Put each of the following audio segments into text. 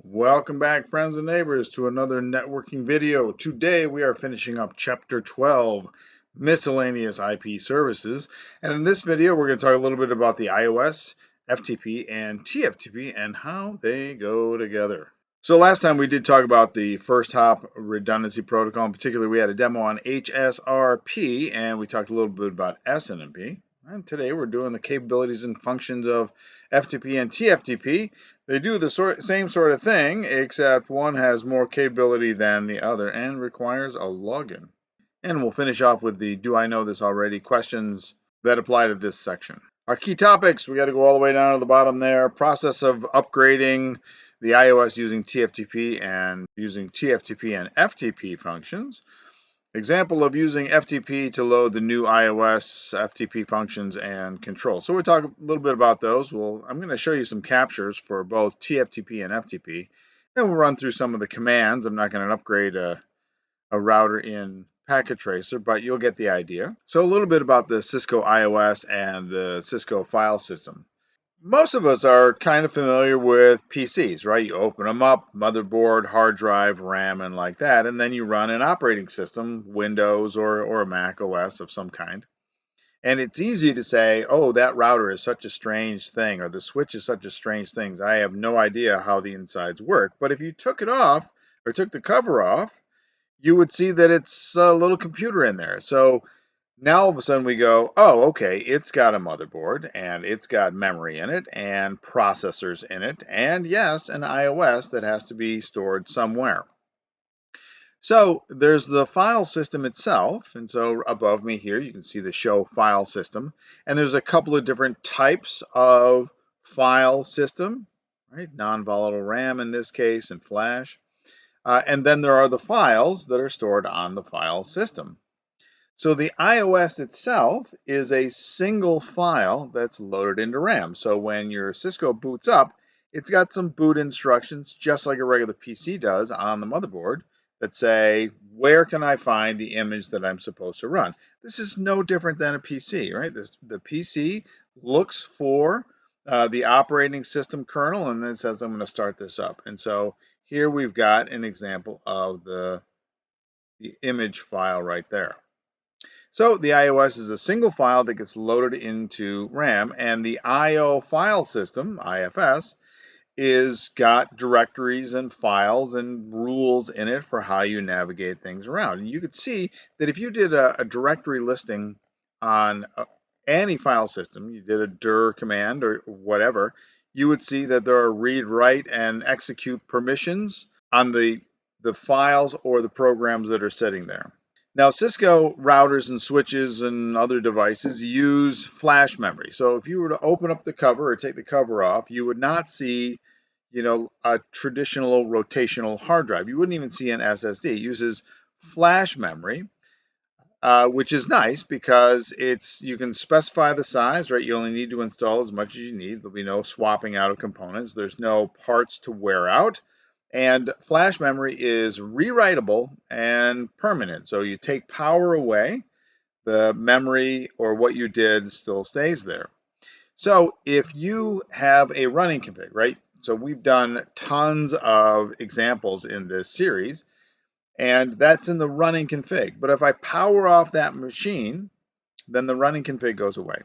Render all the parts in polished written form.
Welcome back, friends and neighbors, to another networking video. Today we are finishing up Chapter 12, Miscellaneous IP Services. And in this video, we're going to talk a little bit about the iOS, FTP, and TFTP and how they go together. So last time we did talk about the first hop redundancy protocol. In particular, we had a demo on HSRP, and we talked a little bit about SNMP. And today we're doing the capabilities and functions of FTP and TFTP. They do the same sort of thing, except one has more capability than the other and requires a login. And we'll finish off with the do I know this already questions that apply to this section. Our key topics, we got to go all the way down to the bottom there. Process of upgrading the iOS using TFTP and using TFTP and FTP functions. Example of using FTP to load the new iOS FTP functions and control. So we'll talk a little bit about those. I'm going to show you some captures for both TFTP and FTP. Then we'll run through some of the commands. I'm not going to upgrade a router in Packet Tracer, but you'll get the idea. So a little bit about the Cisco IOS and the Cisco file system. Most of us are kind of familiar with PCs, right? You open them up, motherboard, hard drive, RAM, and like that, and then you run an operating system, Windows or a Mac OS of some kind. And it's easy to say, oh, that router is such a strange thing, or the switch is such a strange thing. I have no idea how the insides work. But if you took it off, or took the cover off, you would see that it's a little computer in there. So now all of a sudden we go, oh, okay, it's got a motherboard and it's got memory in it and processors in it, and yes, an iOS that has to be stored somewhere. So there's the file system itself, and so above me here you can see the show file system, and there's a couple of different types of file system, right? Non-volatile RAM in this case, and flash. And then there are the files that are stored on the file system. So the iOS itself is a single file that's loaded into RAM. So when your Cisco boots up, it's got some boot instructions, just like a regular PC does on the motherboard, that say, where can I find the image that I'm supposed to run? This is no different than a PC, right? The PC looks for the operating system kernel and then says, I'm going to start this up. And so here we've got an example of the image file right there. So the iOS is a single file that gets loaded into RAM, and the I/O file system, IFS, is got directories and files and rules in it for how you navigate things around. And you could see that if you did a directory listing on any file system, you did a dir command or whatever, you would see that there are read, write, and execute permissions on the files or the programs that are sitting there. Now, Cisco routers and switches and other devices use flash memory. So if you were to open up the cover or take the cover off, you would not see, a traditional rotational hard drive. You wouldn't even see an SSD. It uses flash memory, which is nice because you can specify the size, right? You only need to install as much as you need. There'll be no swapping out of components. There's no parts to wear out. And flash memory is rewritable and permanent. So you take power away, the memory or what you did still stays there. So if you have a running config, right? So we've done tons of examples in this series, and that's in the running config. But if I power off that machine, then the running config goes away.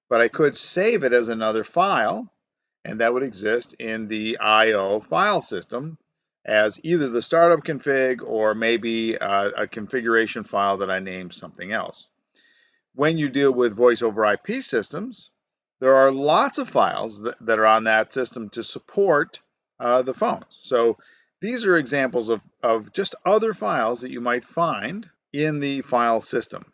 But I could save it as another file, and that would exist in the I/O file system as either the startup config or maybe a configuration file that I named something else. When you deal with voice over IP systems, there are lots of files that are on that system to support the phones. So these are examples of just other files that you might find in the file system.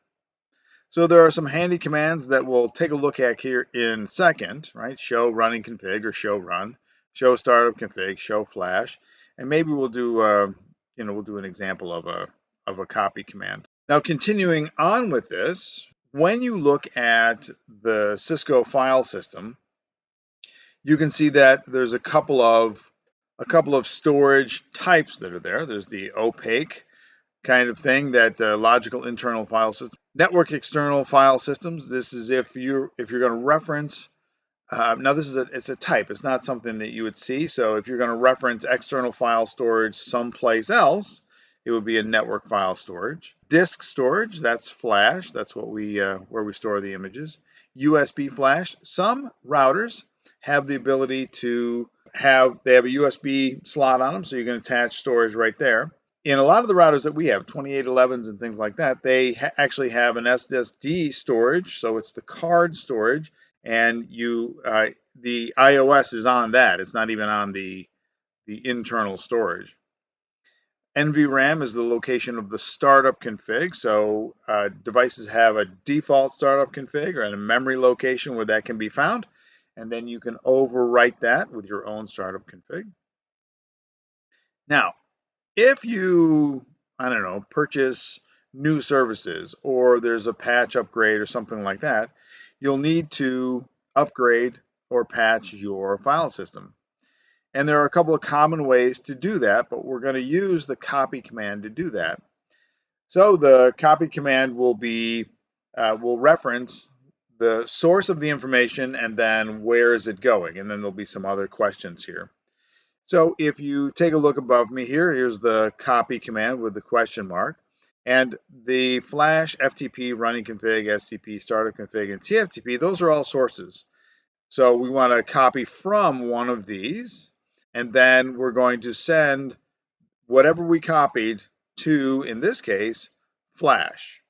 So there are some handy commands that we'll take a look at here in a second, right? Show running config or show run, show startup config, show flash, and maybe we'll do we'll do an example of a copy command. Now, continuing on with this, when you look at the Cisco file system, you can see that there's a couple of storage types that are there. There's the opaque kind of thing, that logical internal file system. Network external file systems. This is if you're going to reference Now this is it's a type. It's not something that you would see. So if you're going to reference external file storage someplace else, it would be a network file storage. Disk storage, that's flash. That's what we where we store the images. USB flash. Some routers have the ability to have a USB slot on them, so you can attach storage right there. In a lot of the routers that we have, 2811s and things like that, they actually have an SSD storage, so it's the card storage, and the iOS is on that. It's not even on the internal storage. NVRAM is the location of the startup config, so devices have a default startup config and a memory location where that can be found, and then you can overwrite that with your own startup config. Now, if you, I don't know, purchase new services or there's a patch upgrade or something like that, you'll need to upgrade or patch your file system. And there are a couple of common ways to do that, but we're going to use the copy command to do that. So the copy command will reference the source of the information and then where is it going, and then there'll be some other questions here. So if you take a look above me here, here's the copy command with the question mark, and the flash, FTP, running config, SCP, startup config, and TFTP, those are all sources. So we want to copy from one of these, and then we're going to send whatever we copied to, in this case, flash.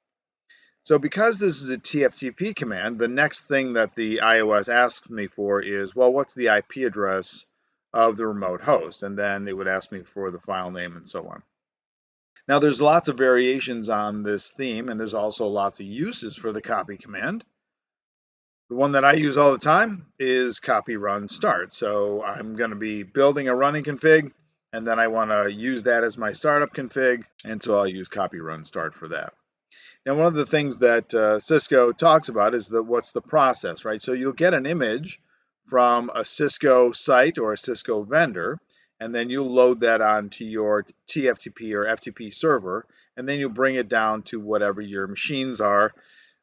So because this is a TFTP command, the next thing that the iOS asks me for is, well, what's the IP address of the remote host? And then it would ask me for the file name and so on. Now there's lots of variations on this theme, and there's also lots of uses for the copy command. The one that I use all the time is copy run start. So I'm going to be building a running config, and then I want to use that as my startup config, and so I'll use copy run start for that. Now, one of the things that Cisco talks about is what's the process, right? So you'll get an image from a Cisco site or a Cisco vendor, and then you'll load that onto your TFTP or FTP server, and then you'll bring it down to whatever your machines are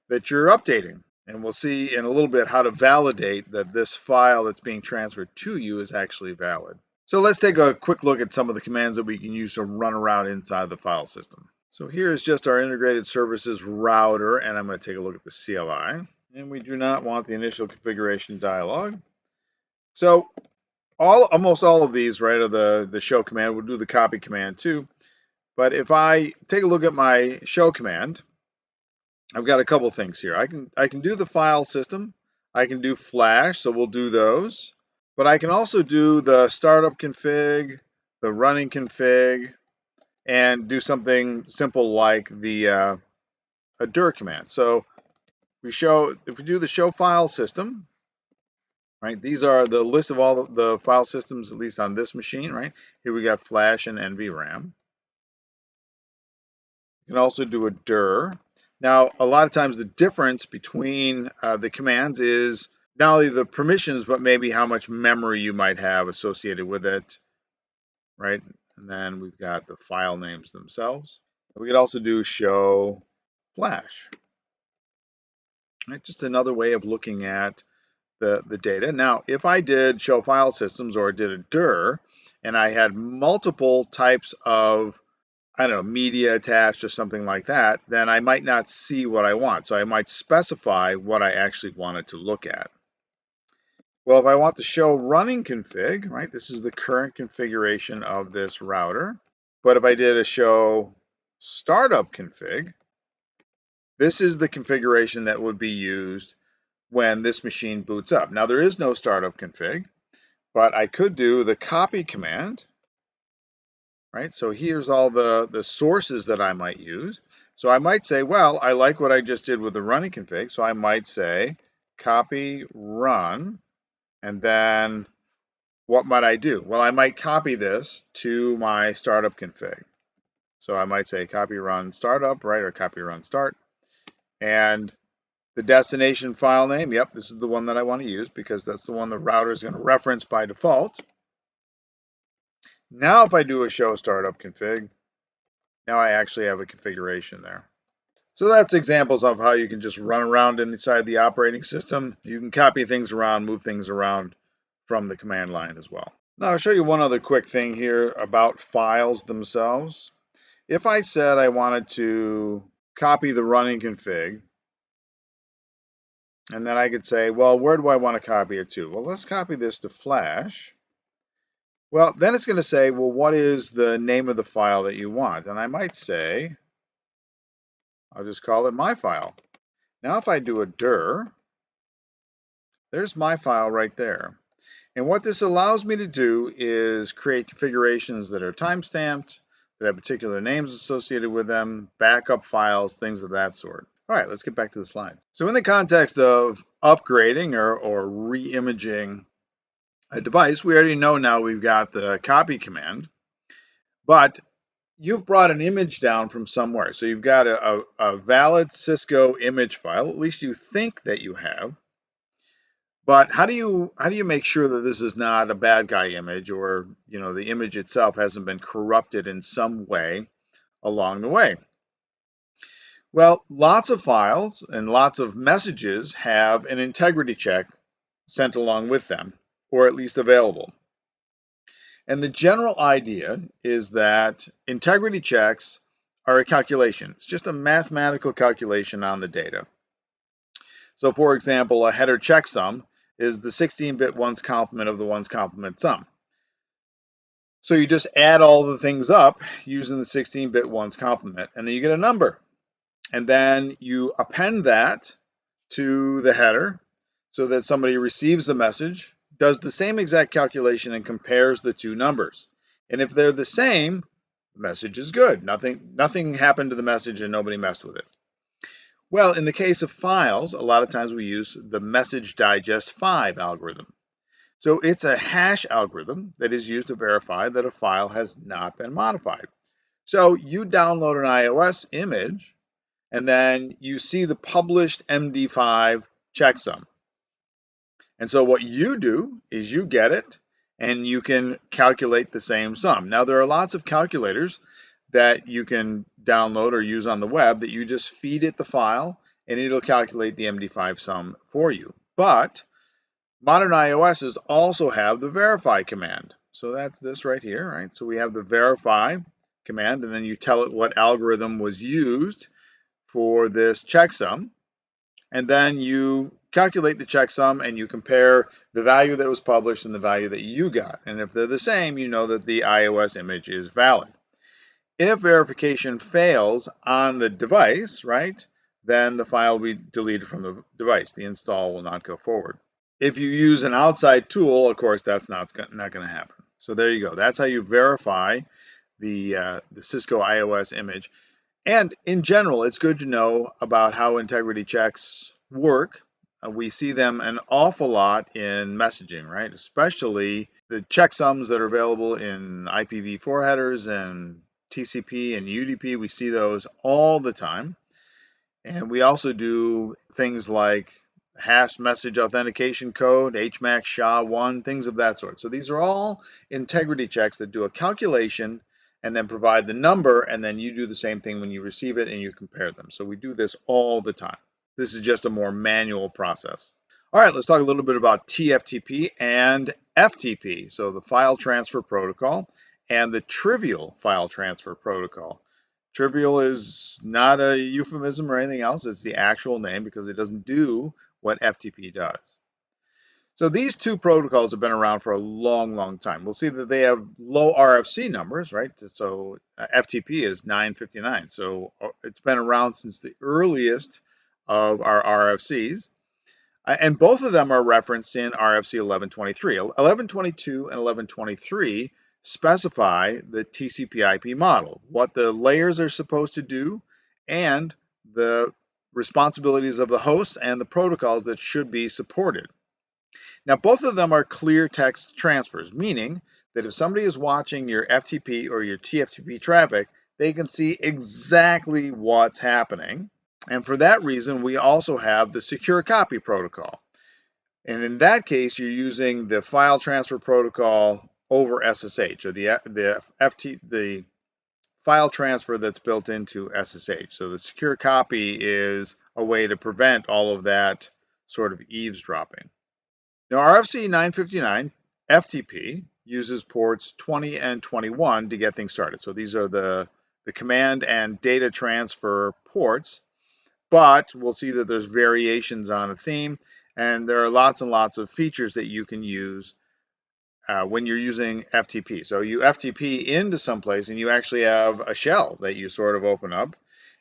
that you're updating. And we'll see in a little bit how to validate that this file that's being transferred to you is actually valid. So let's take a quick look at some of the commands that we can use to run around inside the file system. So here's just our integrated services router, and I'm going to take a look at the CLI. And we do not want the initial configuration dialog. So almost all of these, right, are the show command. We'll do the copy command too. But if I take a look at my show command, I've got a couple things here. I can do the file system. I can do flash, so we'll do those. But I can also do the startup config, the running config, and do something simple like the a dir command. So if we do the show file system, right? These are the list of all the file systems, at least on this machine, right? Here we got flash and NVRAM. You can also do a dir. Now, a lot of times the difference between the commands is not only the permissions, but maybe how much memory you might have associated with it, right? And then we've got the file names themselves. We could also do show flash. Right, just another way of looking at the data. Now, if I did show file systems or did a dir, and I had multiple types of, I don't know, media attached or something like that, then I might not see what I want. So I might specify what I actually wanted to look at. Well, if I want to show running config, right, this is the current configuration of this router. But if I did a show startup config, this is the configuration that would be used when this machine boots up. Now, there is no startup config, but I could do the copy command, right? So here's all the sources that I might use. So I might say, well, I like what I just did with the running config, so I might say copy run, and then what might I do? Well, I might copy this to my startup config. So I might say copy run startup, right, or copy run start. And the destination file name, yep, this is the one that I want to use because that's the one the router is going to reference by default. Now if I do a show startup config, now I actually have a configuration there. So that's examples of how you can just run around inside the operating system. You can copy things around, move things around from the command line as well. Now I'll show you one other quick thing here about files themselves. If I said I wanted to copy the running config, and then I could say, well, where do I want to copy it to? Well, let's copy this to Flash. Well, then it's going to say, well, what is the name of the file that you want? And I might say, I'll just call it my file. Now, if I do a dir, there's my file right there. And what this allows me to do is create configurations that are timestamped, that have particular names associated with them, backup files, things of that sort. All right, let's get back to the slides. So in the context of upgrading or re-imaging a device, we already know now we've got the copy command, but you've brought an image down from somewhere. So you've got a valid Cisco image file, at least you think that you have. But how do you make sure that this is not a bad guy image, or the image itself hasn't been corrupted in some way along the way? Well, lots of files and lots of messages have an integrity check sent along with them, or at least available. And the general idea is that integrity checks are a calculation. It's just a mathematical calculation on the data. So for example, a header checksum is the 16-bit ones complement of the ones complement sum. So you just add all the things up using the 16-bit ones complement, and then you get a number. And then you append that to the header so that somebody receives the message, does the same exact calculation, and compares the two numbers. And if they're the same, the message is good. Nothing happened to the message and nobody messed with it. Well, in the case of files, a lot of times we use the message digest 5 algorithm. So it's a hash algorithm that is used to verify that a file has not been modified. So you download an iOS image, and then you see the published MD5 checksum. And so what you do is you get it, and you can calculate the same sum. Now, there are lots of calculators that you can download or use on the web that you just feed it the file, and it'll calculate the MD5 sum for you. But modern iOSs also have the verify command. So that's this right here, right? So we have the verify command, and then you tell it what algorithm was used for this checksum, and then you calculate the checksum and you compare the value that was published and the value that you got. And if they're the same, you know that the iOS image is valid. If verification fails on the device, right, then the file will be deleted from the device. The install will not go forward. If you use an outside tool, of course, that's not going to happen. So there you go. That's how you verify the Cisco IOS image. And in general, it's good to know about how integrity checks work. We see them an awful lot in messaging, right? Especially the checksums that are available in IPv4 headers and TCP and UDP. We see those all the time. And we also do things like hash message authentication code, HMAC SHA-1, things of that sort. So these are all integrity checks that do a calculation and then provide the number, and then you do the same thing when you receive it and you compare them. So we do this all the time. This is just a more manual process. All right, let's talk a little bit about TFTP and FTP. So the file transfer protocol and the trivial file transfer protocol. Trivial is not a euphemism or anything else. It's the actual name because it doesn't do what FTP does. So these two protocols have been around for a long, long time. We'll see that they have low RFC numbers, right? So FTP is 959. So it's been around since the earliest of our RFCs. And both of them are referenced in RFC 1123. 1122 and 1123 specify the TCP/IP model, what the layers are supposed to do, and the responsibilities of the hosts and the protocols that should be supported. Now, both of them are clear text transfers, meaning that if somebody is watching your FTP or your TFTP traffic, they can see exactly what's happening. And for that reason, we also have the secure copy protocol. And in that case, you're using the file transfer protocol over SSH, or the file transfer that's built into SSH. So the secure copy is a way to prevent all of that sort of eavesdropping. Now, RFC 959 FTP uses ports 20 and 21 to get things started. So these are the command and data transfer ports, but we'll see that there's variations on a theme, and there are lots and lots of features that you can use when you're using FTP. So you FTP into someplace and you actually have a shell that you sort of open up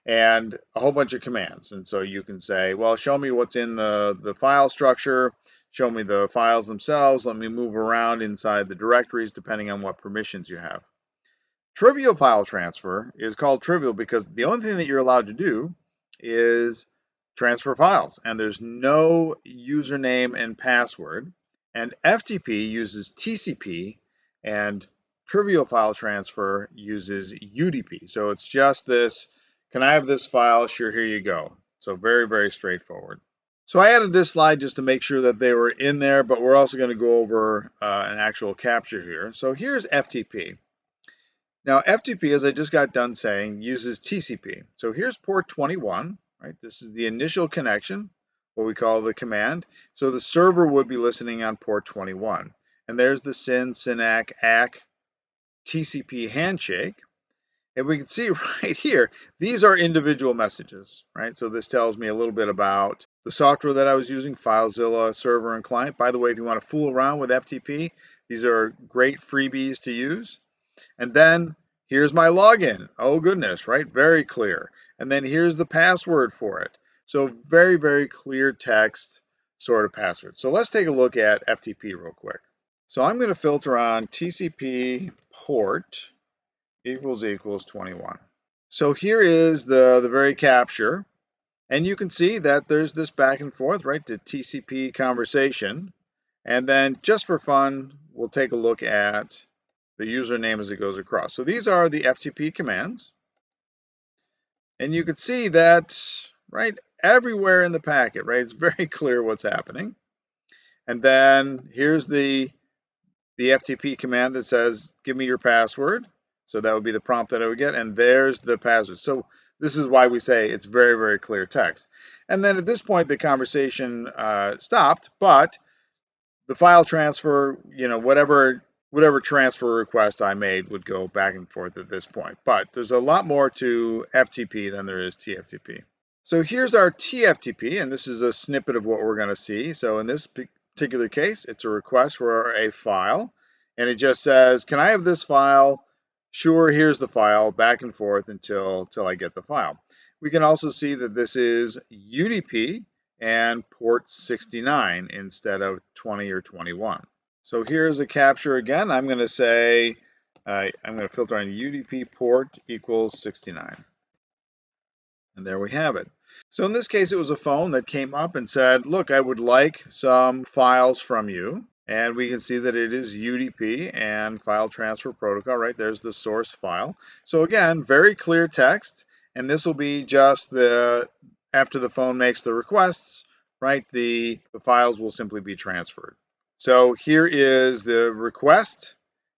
and a whole bunch of commands. And so you can say, well, show me what's in the file structure, show me the files themselves, let me move around inside the directories depending on what permissions you have. Trivial file transfer is called trivial because the only thing that you're allowed to do is transfer files, and there's no username and password. And FTP uses TCP, and trivial file transfer uses UDP. So it's just this, can I have this file? Sure, here you go. So very, very straightforward. So I added this slide just to make sure that they were in there, but we're also going to go over an actual capture here. So here's FTP. Now, FTP, as I just got done saying, uses TCP. So here's port 21, right? This is the initial connection, what we call the command. So the server would be listening on port 21. And there's the SYN, SYNAC, ACK, TCP handshake. And we can see right here, these are individual messages, right? So this tells me a little bit about the software that I was using, FileZilla, server and client. By the way, if you want to fool around with FTP, these are great freebies to use. And then here's my login. Oh goodness, right? Very clear. And then here's the password for it. So very, very clear text sort of password. So let's take a look at FTP real quick. So I'm going to filter on TCP port equals 21. So here is the very capture. And you can see that there's this back and forth, right? The TCP conversation. And then just for fun, we'll take a look at the username as it goes across. So these are the FTP commands. And you can see that, right, everywhere in the packet, right, it's very clear what's happening. And then here's the FTP command that says, give me your password. So that would be the prompt that I would get. And there's the password. So this is why we say it's very, very clear text. And then at this point, the conversation stopped, but the file transfer, you know, whatever transfer request I made would go back and forth at this point. But there's a lot more to FTP than there is TFTP. So here's our TFTP, and this is a snippet of what we're going to see. So in this particular case, it's a request for a file, and it just says, can I have this file? Sure, here's the file, back and forth until I get the file. We can also see that this is UDP and port 69 instead of 20 or 21. So here's a capture again. I'm going to say, I'm going to filter on UDP port equals 69. And there we have it. So in this case, it was a phone that came up and said, look, I would like some files from you. And we can see that it is UDP and file transfer protocol, right? There's the source file. So again, very clear text. And this will be just after the phone makes the requests, right? The files will simply be transferred. So here is the request,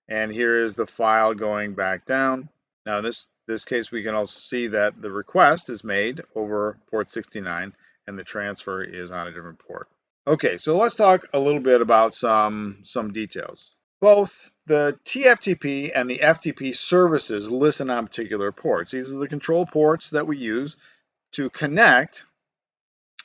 and here is the file going back down. Now in this case, we can also see that the request is made over port 69, and the transfer is on a different port. Okay, so let's talk a little bit about some details. Both the TFTP and the FTP services listen on particular ports. These are the control ports that we use to connect,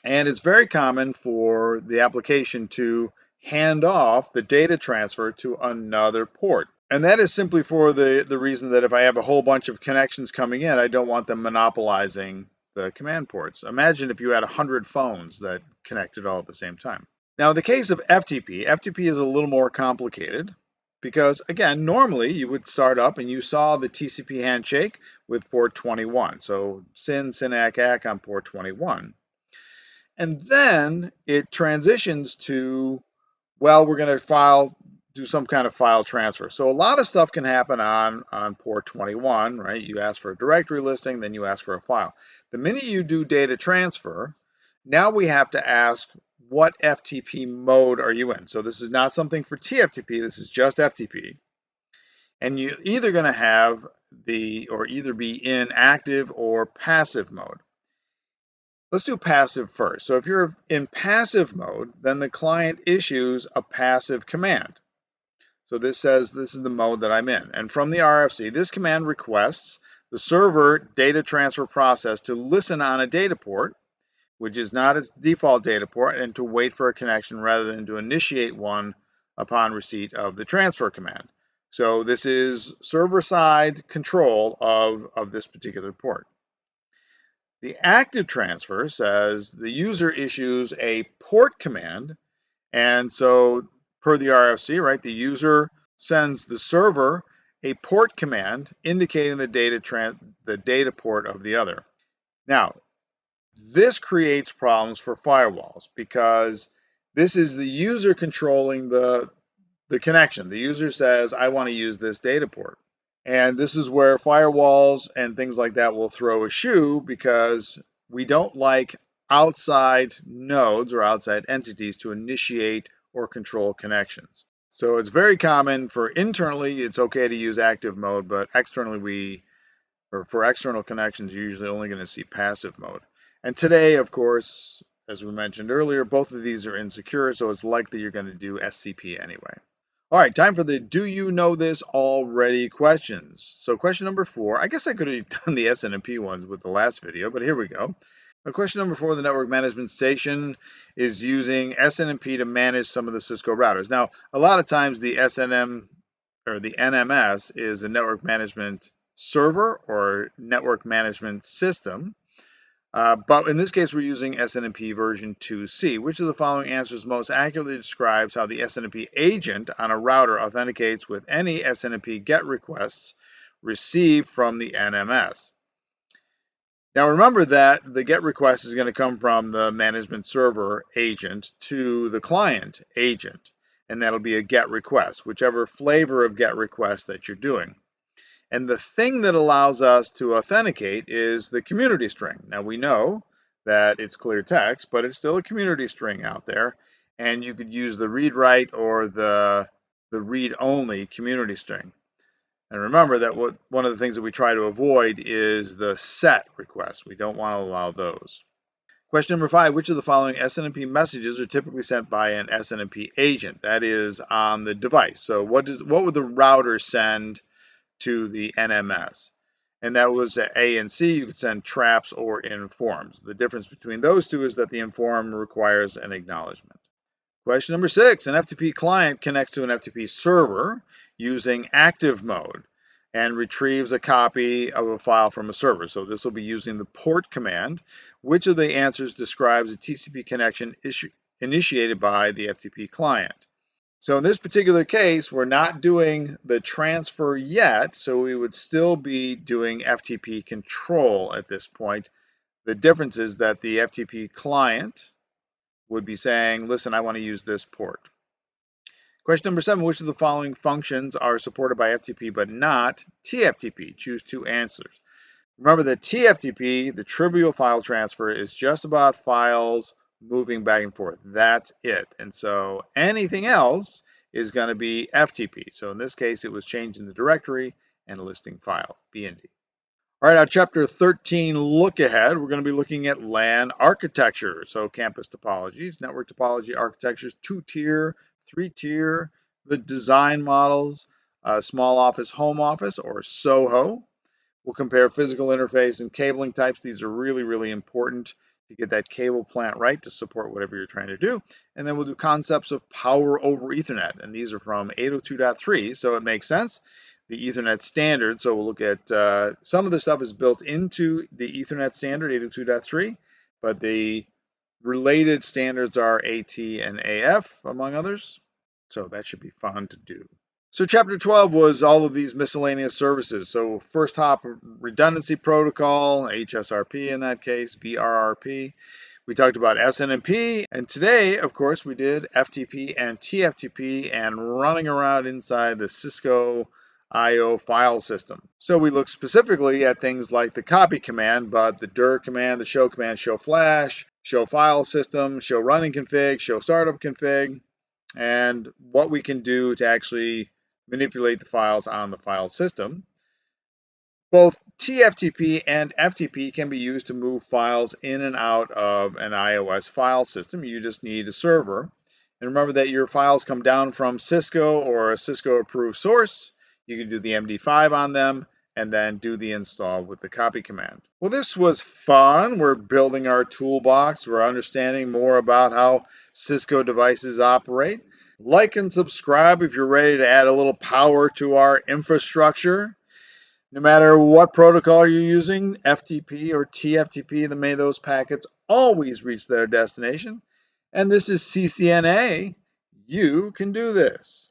and it's very common for the application to hand off the data transfer to another port. And that is simply for the reason that if I have a whole bunch of connections coming in, I don't want them monopolizing the command ports. Imagine if you had 100 phones that connected all at the same time. Now, in the case of FTP, FTP is a little more complicated because, again, normally you would start up and you saw the TCP handshake with port 21. So SYN, SYNAC, ACK on port 21. And then it transitions to, well, we're going to do some kind of file transfer. So a lot of stuff can happen on port 21, right? You ask for a directory listing, then you ask for a file. The minute you do data transfer, now we have to ask, what FTP mode are you in? So this is not something for TFTP, this is just FTP. And you're either going to have either be in active or passive mode. Let's do passive first. So if you're in passive mode, then the client issues a passive command. So this says this is the mode that I'm in. And from the RFC, this command requests the server data transfer process to listen on a data port, which is not its default data port, and to wait for a connection rather than to initiate one upon receipt of the transfer command. So this is server-side control of this particular port. The active transfer says the user issues a port command, and so per the RFC, right, the user sends the server a port command indicating the data port of the other. Now, this creates problems for firewalls because this is the user controlling the connection. The user says, I want to use this data port. And this is where firewalls and things like that will throw a shoe because we don't like outside nodes or outside entities to initiate or control connections. So it's very common for internally, it's okay to use active mode, but externally for external connections, you're usually only going to see passive mode. And today, of course, as we mentioned earlier, both of these are insecure, so it's likely you're going to do SCP anyway. All right, time for the do you know this already questions. So question number 4, I guess I could have done the SNMP ones with the last video, but here we go. Question number 4, the network management station is using SNMP to manage some of the Cisco routers. Now, a lot of times the SNM or the NMS is a network management server or network management system. But in this case, we're using SNMP version 2C. Which of the following answers most accurately describes how the SNMP agent on a router authenticates with any SNMP GET requests received from the NMS? Now remember that the GET request is going to come from the management server agent to the client agent, and that'll be a GET request, whichever flavor of GET request that you're doing. And the thing that allows us to authenticate is the community string. Now we know that it's clear text, but it's still a community string out there. And you could use the read-write or the read-only community string. And remember that one of the things that we try to avoid is the set requests. We don't want to allow those. Question number 5, which of the following SNMP messages are typically sent by an SNMP agent? That is on the device. So what would the router send to the NMS? And that was A and C. You could send traps or informs. The difference between those two is that the inform requires an acknowledgement. Question number 6, an FTP client connects to an FTP server using active mode and retrieves a copy of a file from a server. So this will be using the port command. Which of the answers describes a TCP connection initiated by the FTP client? So in this particular case, we're not doing the transfer yet, so we would still be doing FTP control at this point. The difference is that the FTP client would be saying, listen, I want to use this port. Question number 7, which of the following functions are supported by FTP but not TFTP? Choose 2 answers. Remember that TFTP, the trivial file transfer, is just about files moving back and forth. That's it. And so anything else is going to be FTP. So in this case, it was changing the directory and listing files, BND. All right, now chapter 13, look ahead. We're going to be looking at LAN architecture. So campus topologies, network topology architectures, 2-tier, 3-tier, the design models, small office, home office, or SOHO. We'll compare physical interface and cabling types. These are really, really important to get that cable plant right to support whatever you're trying to do. And then we'll do concepts of power over Ethernet. And these are from 802.3, so it makes sense. The Ethernet standard, so we'll look at some of the stuff is built into the Ethernet standard, 802.3, but the related standards are AT and AF, among others. So that should be fun to do. So chapter 12 was all of these miscellaneous services. So first hop redundancy protocol, HSRP in that case, BRRP. We talked about SNMP, and today, of course, we did FTP and TFTP and running around inside the Cisco IO file system. So we looked specifically at things like the copy command, but the dir command, the show command, show flash, show file system, show running config, show startup config, and what we can do to actually manipulate the files on the file system. Both TFTP and FTP can be used to move files in and out of an iOS file system. You just need a server. And remember that your files come down from Cisco or a Cisco approved source. You can do the MD5 on them and then do the install with the copy command. Well, this was fun. We're building our toolbox. We're understanding more about how Cisco devices operate. Like and subscribe if you're ready to add a little power to our infrastructure. No matter what protocol you're using, FTP or TFTP, may those packets always reach their destination. And this is CCNA. You can do this.